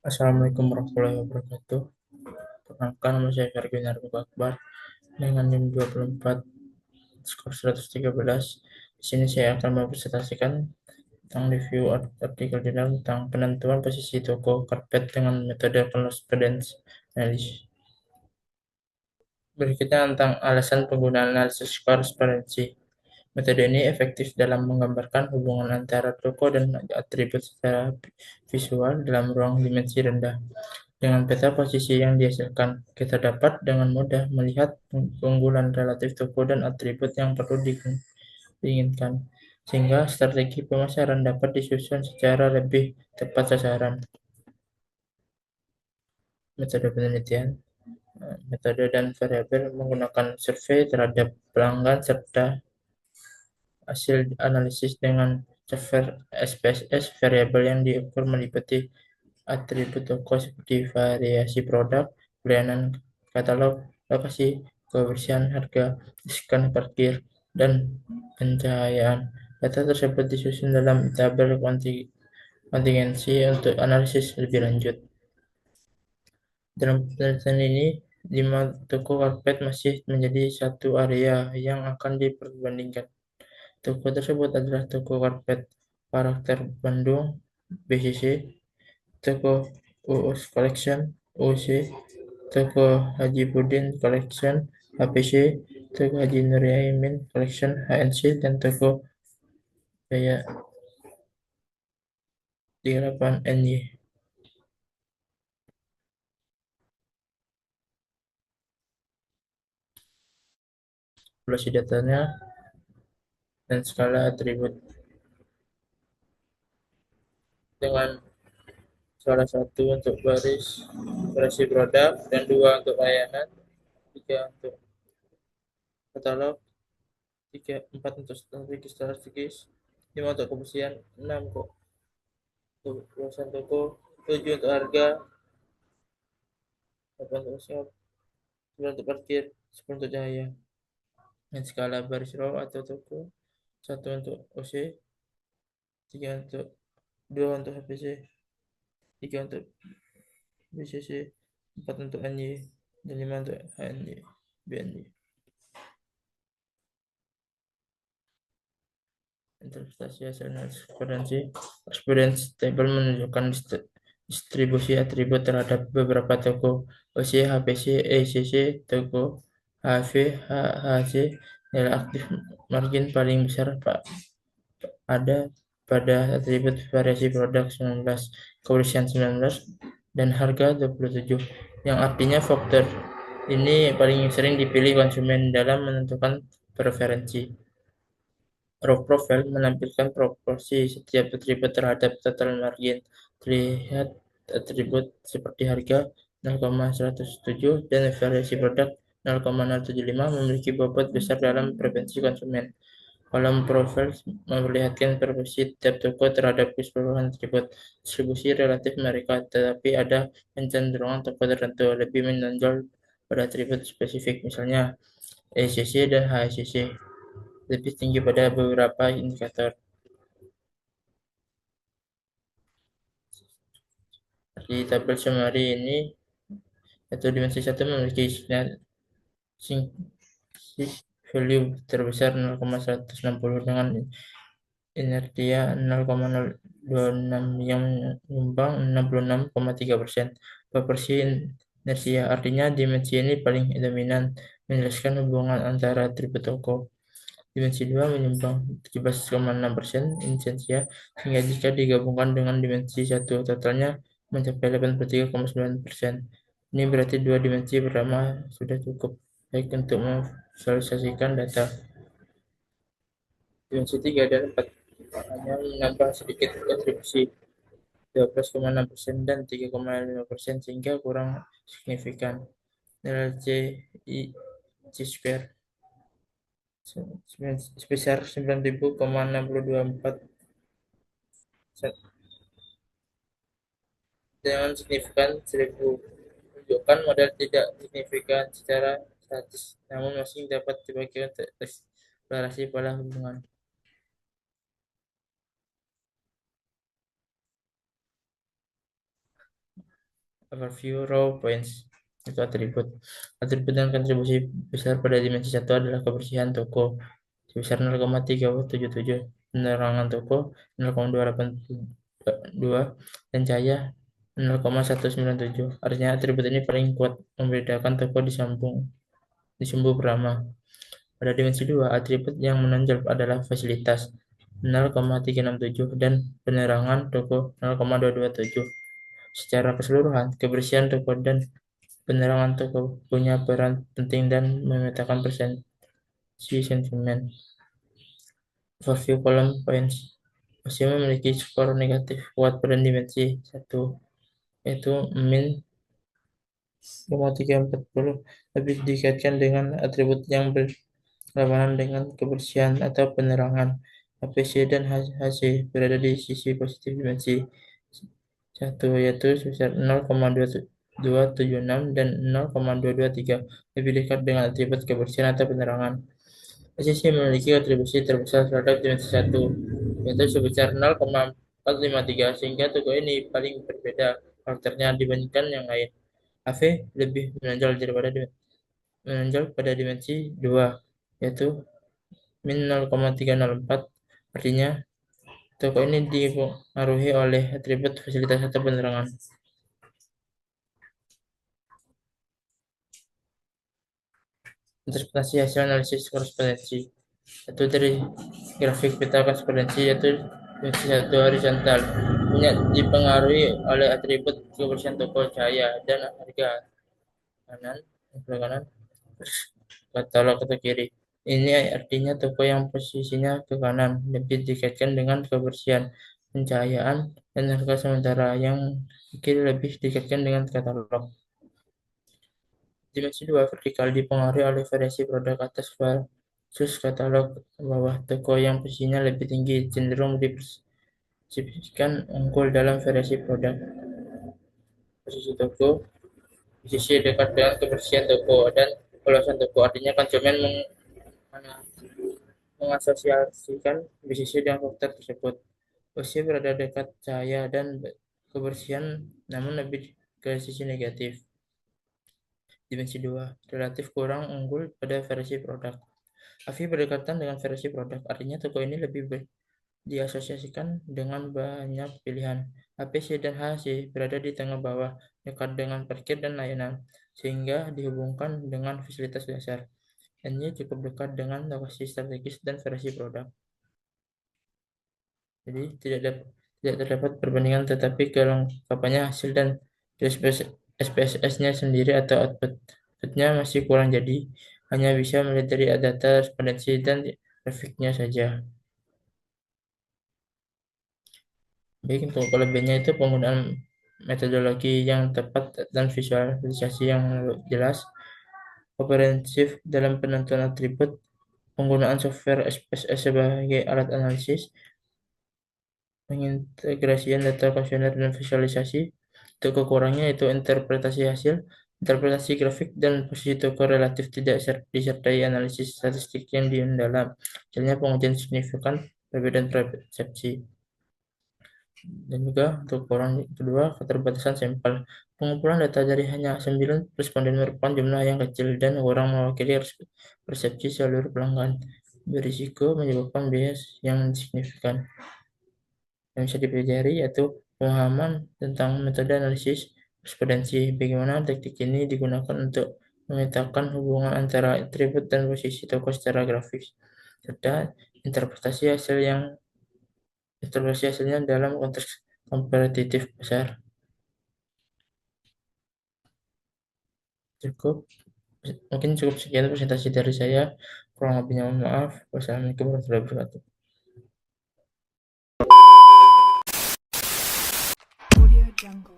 Assalamualaikum warahmatullahi wabarakatuh. Perkenalkan, nama saya Ferguson Akbar dengan NIM 24 skor 113. Di sini saya akan mempresentasikan tentang review artikel jurnal tentang penentuan posisi toko karpet dengan metode Confidence Analysis. Berikutnya tentang alasan penggunaan analisis korespondensi. Metode ini efektif dalam menggambarkan hubungan antara toko dan atribut secara visual dalam ruang dimensi rendah. Dengan peta posisi yang dihasilkan, kita dapat dengan mudah melihat keunggulan relatif toko dan atribut yang perlu diinginkan, sehingga strategi pemasaran dapat disusun secara lebih tepat sasaran. Metode penelitian, metode dan variabel menggunakan survei terhadap pelanggan serta hasil analisis dengan software SPSS. Variabel yang diukur meliputi atribut toko seperti variasi produk, pelayanan katalog, lokasi, kebersihan harga, diskon parkir, dan pencahayaan. Data tersebut disusun dalam tabel kontingensi untuk analisis lebih lanjut. Dalam penelitian ini, 5 toko karpet masih menjadi satu area yang akan diperbandingkan. Toko tersebut adalah toko karpet karakter Bandung, BCC, toko UUS Collection, UC, toko Haji Pudin Collection, HPC, toko Haji Nurjaimin Collection, HNC, dan toko Jaya 38 NY. Populasi datanya dan skala atribut dengan salah satu untuk variasi produk dan dua untuk layanan, tiga untuk katalog, tiga empat untuk strategis, lima untuk kebersihan, enam untuk luasan toko, tujuh untuk harga, delapan untuk shop, 9 untuk parkir, 10 untuk cahaya. Dan skala baris row atau toko, satu untuk OC, tiga untuk dua untuk HPC, tiga untuk BCC, 4 untuk NY, dan 5 untuk HNY, BNY. Interpretasi hasil analisis korespondensi table menunjukkan distribusi atribut terhadap beberapa toko OC, HPC, ECC, toko HV, HHC. Nilai aktif margin paling besar ada pada atribut variasi produk 19, kebersihan 19, dan harga 27, yang artinya faktor ini paling sering dipilih konsumen dalam menentukan preferensi. Row profile menampilkan proporsi setiap atribut terhadap total margin. Terlihat atribut seperti harga 0,107 dan variasi produk 0,075 memiliki bobot besar dalam preferensi konsumen. Kolom profil memperlihatkan proporsi tiap toko terhadap keseluruhan atribut. Distribusi relatif mereka, tetapi ada kecenderungan toko tertentu lebih menonjol pada atribut spesifik, misalnya ECC dan HCC lebih tinggi pada beberapa indikator. Di tabel summary ini, satu dimensi satu memiliki value terbesar 0,160 dengan inertia 0,026 yang menyumbang 66,3%. Proporsi inertia artinya dimensi ini paling dominan menjelaskan hubungan antara atribut toko. Dimensi 2 menyumbang 17,6% inersia, sehingga jika digabungkan dengan dimensi 1 totalnya mencapai 83,9%. Ini berarti dua dimensi pertama sudah cukup baik untuk memvisualisasikan data. Dimensi 3 dan 4 hanya menambah sedikit kontribusi 12,6% dan 3,5%, sehingga kurang signifikan. Nilai C square sebesar 9.624 dengan signifikan 1.000, menunjukkan model tidak signifikan secara statis, namun masih dapat dipakai untuk eksplorasi pola hubungan. Overview raw points itu atribut. Atribut dengan kontribusi besar pada dimensi satu adalah kebersihan toko sebesar 0,377, penerangan toko 0,282, dan cahaya 0,197. Artinya atribut ini paling kuat membedakan toko di sumbu pertama. Pada dimensi 2, atribut yang menonjol adalah fasilitas 0,367 dan penerangan toko 0,227. Secara keseluruhan, kebersihan toko dan penerangan toko punya peran penting dan memetakan persepsi sentimen. Overview column points masih memiliki skor negatif kuat pada dimensi 1, yaitu min 0,340, lebih dikaitkan dengan atribut yang berlawanan dengan kebersihan atau penerangan. HPC dan HC berada di sisi positif dimensi 1, yaitu sebesar 0,2276 dan 0,223, lebih dekat dengan atribut kebersihan atau penerangan. HCC memiliki kontribusi terbesar terhadap dimensi 1, yaitu sebesar 0,453, sehingga toko ini paling berbeda karakternya dibandingkan yang lain. AV lebih menonjol pada dimensi 2, yaitu min 0,304. Artinya, toko ini dipengaruhi oleh atribut fasilitas atau penerangan. Interpretasi hasil analisis korespondensi itu dari grafik peta korespondensi, yaitu dimensi 1 horizontal dipengaruhi oleh atribut kebersihan toko, cahaya, dan harga kanan, sebelah kanan, katalog atau kiri. Ini artinya toko yang posisinya ke kanan lebih dikaitkan dengan kebersihan, pencahayaan, dan harga, sementara yang ke kiri lebih dikaitkan dengan katalog. Dimensi 2 vertikal dipengaruhi oleh variasi produk atas versus katalog bawah. Toko yang posisinya lebih tinggi cenderung dipersepsikan unggul dalam variasi produk. Posisi toko, posisi dekat dengan kebersihan toko dan keluasan toko, artinya konsumen mengasosiasikan bisnis dengan faktor tersebut. Posisi berada dekat cahaya dan kebersihan, namun lebih ke sisi negatif. Dimensi 2 relatif kurang unggul pada versi produk. AVI berdekatan dengan versi produk, artinya toko ini lebih diasosiasikan dengan banyak pilihan. HPC dan HC berada di tengah bawah, dekat dengan parkir dan layanan, sehingga dihubungkan dengan fasilitas dasar. N-nya cukup dekat dengan lokasi strategis dan versi produk. Jadi tidak terdapat perbandingan, tetapi kelengkapannya hasil dan SPSS-nya sendiri atau output-nya masih kurang, jadi hanya bisa melihat dari data respondensi dan grafiknya saja. Baik, untuk kelebihannya itu penggunaan metodologi yang tepat dan visualisasi yang jelas, komprehensif dalam penentuan atribut, penggunaan software SPSS sebagai alat analisis, pengintegrasian data kuesioner dan visualisasi. Untuk kekurangannya itu interpretasi hasil, interpretasi grafik, dan posisi toko relatif tidak disertai analisis statistik yang mendalam. Misalnya pengujian signifikan perbedaan persepsi. Dan juga untuk orang kedua, keterbatasan sampel. Pengumpulan data dari hanya 9 responden merupakan jumlah yang kecil dan kurang mewakili persepsi seluruh pelanggan, berisiko menyebabkan bias yang signifikan. Yang bisa dipelajari yaitu pemahaman tentang metode analisis respondensi, bagaimana teknik ini digunakan untuk memetakan hubungan antara atribut dan posisi toko secara grafis, serta interpretasi hasilnya dalam konteks kompetitif besar. Cukup, mungkin cukup sekian presentasi dari saya. Kurang lebihnya mohon maaf. Wassalamualaikum warahmatullahi wabarakatuh. Audio Jungle.